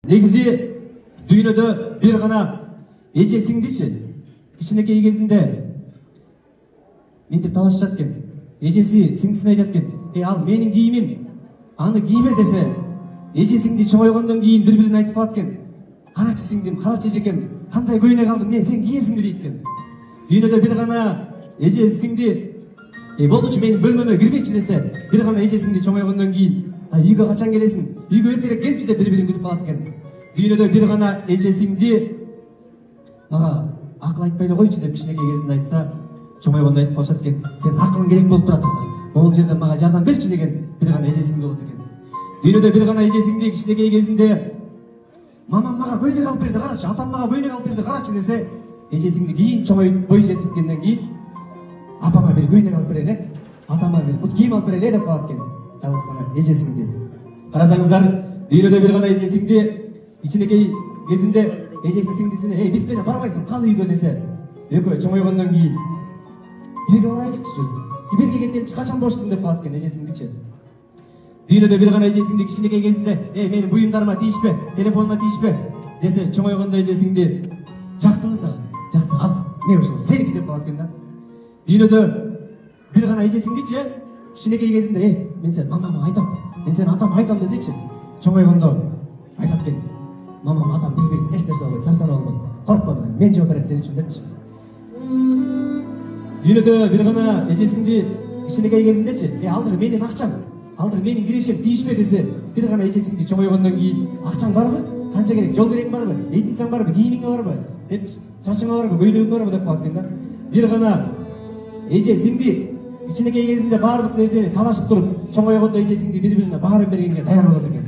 Негизи дүйнөдө бир гана эже сиңдичи кичинекей кезинде мынтип талашышат экен. Эжеси сиңдисине айтат экен: ал менин кийимим, аны кийме десе, эже сиңди чоңойгондон кийин бири-бирине айтып калат экен: карачы сиңдим, карачы эжекем, кандай көйнөк алдым, мен сен кийесиңби дейт экен. Дүйнөдө бир гана эже сиңди болдучу менин бөлмөмө кирбечи десе, бир гана эже сиңди чоңойгондон кийин үйгө качан келесиң, үйгө эртерээк келчи деп бири-бирин күтүп калат экен. Дүйнөдө бир гана эже сиңди мага акыл айтпай эле койчу деп кичинекей кезинде айтса, чоңойгондо айтып калышат экен: сен акылың керек болуп турат азыр, могул жерде мага жардам берчи деген бир гана эже сиңди болот экен. Дүйнөдө бир гана эже сиңди кичинекей кезинде мамам мага көйнөк алып берди карачы, атам мага көйнөк алып берди карачы десе, эже сиңди кийин чоңоюп бой жетипкенден кийин апама бир көйнөк алып берели, атама бир бут кийим алып берели деп калат экен. Жалгыз гана эже сиңди. Карасаңыздар, дүйнөдө бир гана эже сиңди кичинекей кезинде эжеси сиңдисине: биз менен барбайсың, кал үйгө десе, экөө чоңойгондон кийин бирге барайлычы, бирге кетеличи, качан бошсуң деп калат экен эже сиңдичи. Дүйнөдө бир гана эже сиңди кичинекей кезинде менин буюмдарыма тийишпе, телефонума тийишпе десе, чоңойгондо эже сиңди: жактымы сага? Жакшы, ал мен ушул сеники деп калат экен да. Дүйнөдө бир гана эже сиңдичи кичинекей кезинде мен сени мамама айтам, мен сени атама айтам десечи, чоңойгондо айтат экен: мамам атам билбейт, эч нерсе болбойт, сарсанаа болбойт, коркпа менен, мен жооп берем сен үчүн депчи. Дүйнөдө бир гана эже сиңди кичинекей кезиндечи алдыр менин акчам, алдыр менин кирешем, тийишпе десе, бир гана эже сиңди чоңойгондон кийин: акчаң барбы? Канча керек? Жол керегиң барбы? Эйтинсең барбы? Кийимиң барбы? Деп, чачыңа барбы? Көйнөгүң барбы деп калат экен да. Бир гана эже сиңди кичинекей кезинде баардык нерсени талашып туруп, чоңойгондо эже сиңди бири-бирине баарын бергенге даяр болот экен.